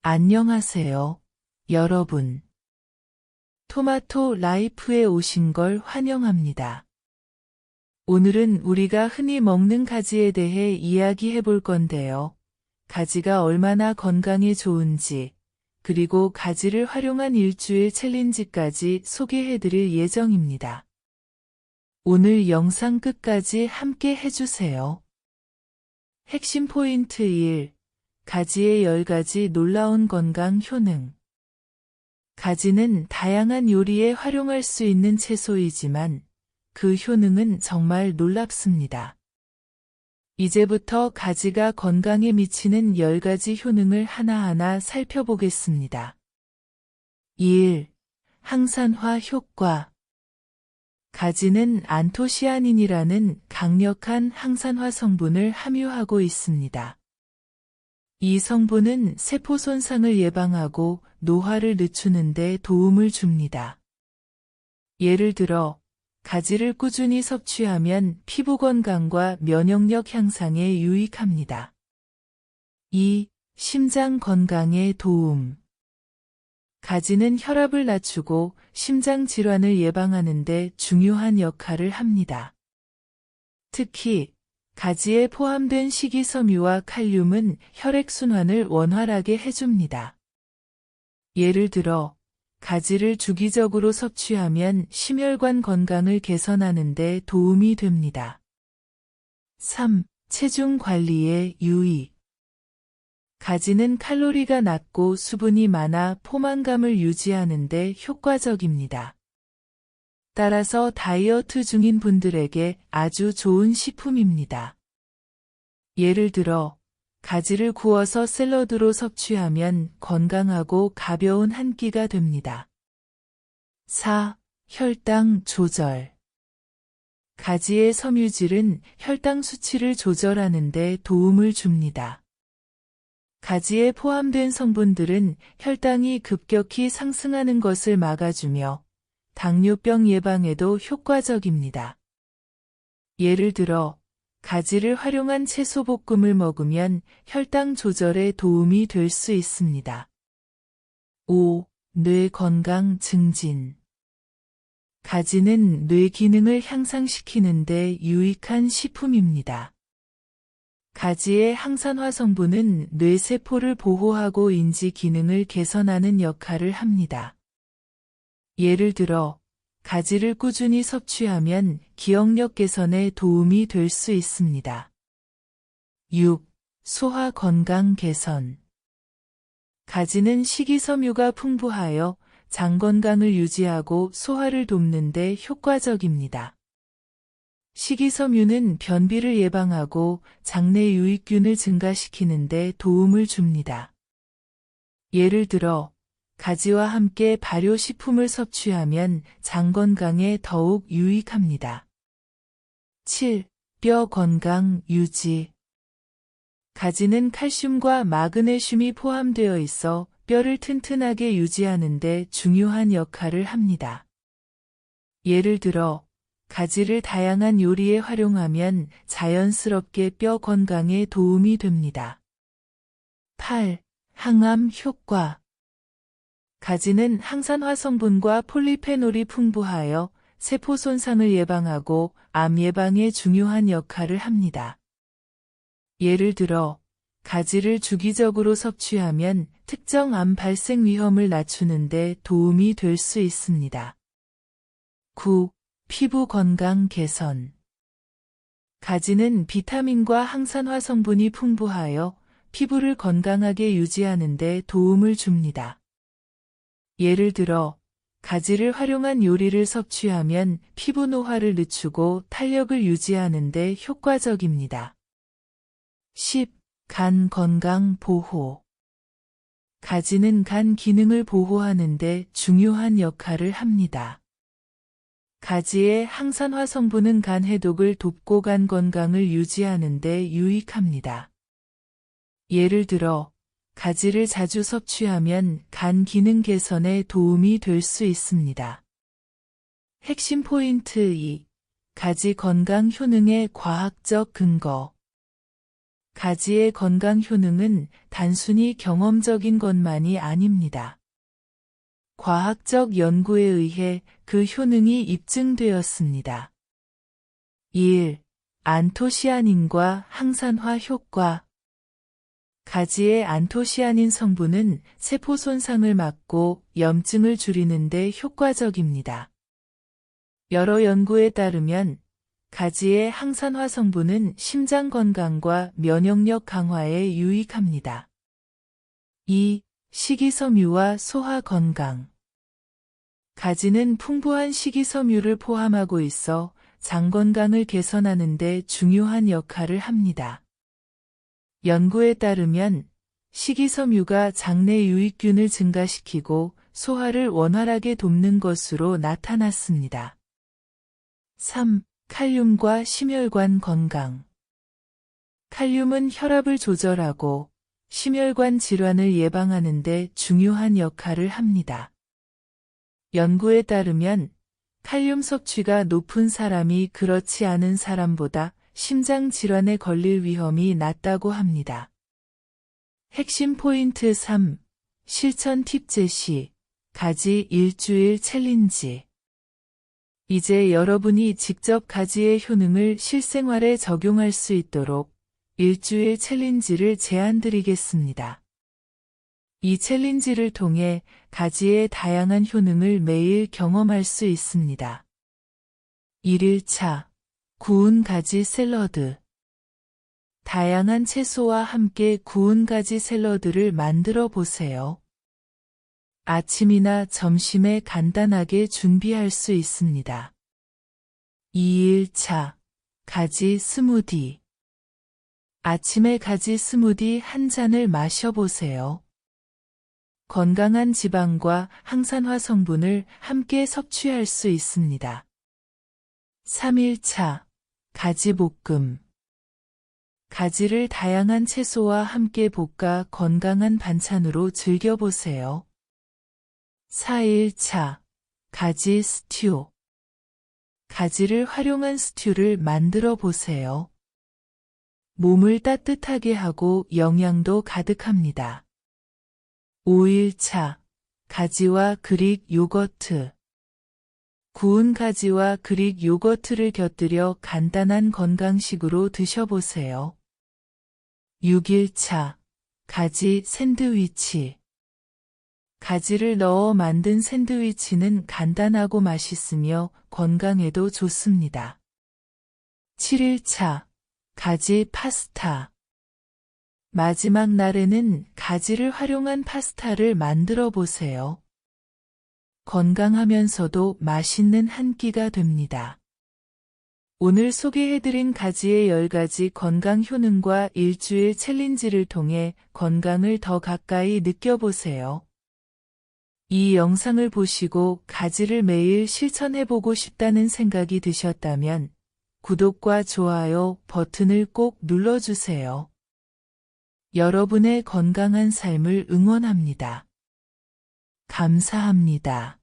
안녕하세요, 여러분. 토마토 라이프에 오신 걸 환영합니다. 오늘은 우리가 흔히 먹는 가지에 대해 이야기해 볼 건데요. 가지가 얼마나 건강에 좋은지, 그리고 가지를 활용한 일주일 챌린지까지 소개해 드릴 예정입니다. 오늘 영상 끝까지 함께 해주세요. 핵심 포인트 1. 가지의 10가지 놀라운 건강 효능. 가지는 다양한 요리에 활용할 수 있는 채소이지만 그 효능은 정말 놀랍습니다. 이제부터 가지가 건강에 미치는 10가지 효능을 하나하나 살펴보겠습니다. 1. 항산화 효과. 가지는 안토시아닌이라는 강력한 항산화 성분을 함유하고 있습니다. 이 성분은 세포 손상을 예방하고 노화를 늦추는 데 도움을 줍니다. 예를 들어, 가지를 꾸준히 섭취하면 피부 건강과 면역력 향상에 유익합니다. 2. 심장 건강에 도움. 가지는 혈압을 낮추고 심장 질환을 예방하는 데 중요한 역할을 합니다. 특히 가지에 포함된 식이섬유와 칼륨은 혈액순환을 원활하게 해줍니다. 예를 들어, 가지를 주기적으로 섭취하면 심혈관 건강을 개선하는 데 도움이 됩니다. 3. 체중 관리에 유익. 가지는 칼로리가 낮고 수분이 많아 포만감을 유지하는 데 효과적입니다. 따라서 다이어트 중인 분들에게 아주 좋은 식품입니다. 예를 들어, 가지를 구워서 샐러드로 섭취하면 건강하고 가벼운 한 끼가 됩니다. 4. 혈당 조절. 가지의 섬유질은 혈당 수치를 조절하는 데 도움을 줍니다. 가지에 포함된 성분들은 혈당이 급격히 상승하는 것을 막아주며 당뇨병 예방에도 효과적입니다. 예를 들어, 가지를 활용한 채소볶음을 먹으면 혈당 조절에 도움이 될 수 있습니다. 5. 뇌 건강 증진. 가지는 뇌 기능을 향상시키는 데 유익한 식품입니다. 가지의 항산화 성분은 뇌 세포를 보호하고 인지 기능을 개선하는 역할을 합니다. 예를 들어, 가지를 꾸준히 섭취하면 기억력 개선에 도움이 될 수 있습니다. 6. 소화 건강 개선. 가지는 식이섬유가 풍부하여 장 건강을 유지하고 소화를 돕는 데 효과적입니다. 식이섬유는 변비를 예방하고 장내 유익균을 증가시키는 데 도움을 줍니다. 예를 들어, 가지와 함께 발효식품을 섭취하면 장 건강에 더욱 유익합니다. 7. 뼈 건강 유지. 가지는 칼슘과 마그네슘이 포함되어 있어 뼈를 튼튼하게 유지하는 데 중요한 역할을 합니다. 예를 들어, 가지를 다양한 요리에 활용하면 자연스럽게 뼈 건강에 도움이 됩니다. 8. 항암 효과. 가지는 항산화 성분과 폴리페놀이 풍부하여 세포 손상을 예방하고 암 예방에 중요한 역할을 합니다. 예를 들어, 가지를 주기적으로 섭취하면 특정 암 발생 위험을 낮추는 데 도움이 될 수 있습니다. 9. 피부 건강 개선. 가지는 비타민과 항산화 성분이 풍부하여 피부를 건강하게 유지하는 데 도움을 줍니다. 예를 들어, 가지를 활용한 요리를 섭취하면 피부 노화를 늦추고 탄력을 유지하는 데 효과적입니다. 10. 간 건강 보호. 가지는 간 기능을 보호하는 데 중요한 역할을 합니다. 가지의 항산화 성분은 간 해독을 돕고 간 건강을 유지하는 데 유익합니다. 예를 들어, 가지를 자주 섭취하면 간 기능 개선에 도움이 될 수 있습니다. 핵심 포인트 2. 가지 건강 효능의 과학적 근거. 가지의 건강 효능은 단순히 경험적인 것만이 아닙니다. 과학적 연구에 의해 그 효능이 입증되었습니다. 1. 안토시아닌과 항산화 효과. 가지의 안토시아닌 성분은 세포 손상을 막고 염증을 줄이는 데 효과적입니다. 여러 연구에 따르면 가지의 항산화 성분은 심장 건강과 면역력 강화에 유익합니다. 2. 식이섬유와 소화 건강. 가지는 풍부한 식이섬유를 포함하고 있어 장 건강을 개선하는 데 중요한 역할을 합니다. 연구에 따르면 식이섬유가 장내 유익균을 증가시키고 소화를 원활하게 돕는 것으로 나타났습니다. 3. 칼륨과 심혈관 건강. 칼륨은 혈압을 조절하고 심혈관 질환을 예방하는 데 중요한 역할을 합니다. 연구에 따르면 칼륨 섭취가 높은 사람이 그렇지 않은 사람보다 심장 질환에 걸릴 위험이 낮다고 합니다. 핵심 포인트 3. 실천 팁 제시. 가지 일주일 챌린지. 이제 여러분이 직접 가지의 효능을 실생활에 적용할 수 있도록 일주일 챌린지를 제안드리겠습니다. 이 챌린지를 통해 가지의 다양한 효능을 매일 경험할 수 있습니다. 1일차 구운 가지 샐러드. 다양한 채소와 함께 구운 가지 샐러드를 만들어 보세요. 아침이나 점심에 간단하게 준비할 수 있습니다. 2일차 가지 스무디. 아침에 가지 스무디 한 잔을 마셔보세요. 건강한 지방과 항산화 성분을 함께 섭취할 수 있습니다. 3일차 가지 볶음. 가지를 다양한 채소와 함께 볶아 건강한 반찬으로 즐겨보세요. 4일차 가지 스튜. 가지를 활용한 스튜를 만들어 보세요. 몸을 따뜻하게 하고 영양도 가득합니다. 5일차 가지와 그릭 요거트. 구운 가지와 그릭 요거트를 곁들여 간단한 건강식으로 드셔보세요. 6일차 가지 샌드위치. 가지를 넣어 만든 샌드위치는 간단하고 맛있으며 건강에도 좋습니다. 7일차 가지 파스타. 마지막 날에는 가지를 활용한 파스타를 만들어 보세요. 건강하면서도 맛있는 한 끼가 됩니다. 오늘 소개해드린 가지의 10가지 건강 효능과 일주일 챌린지를 통해 건강을 더 가까이 느껴보세요. 이 영상을 보시고 가지를 매일 실천해보고 싶다는 생각이 드셨다면 구독과 좋아요 버튼을 꼭 눌러주세요. 여러분의 건강한 삶을 응원합니다. 감사합니다.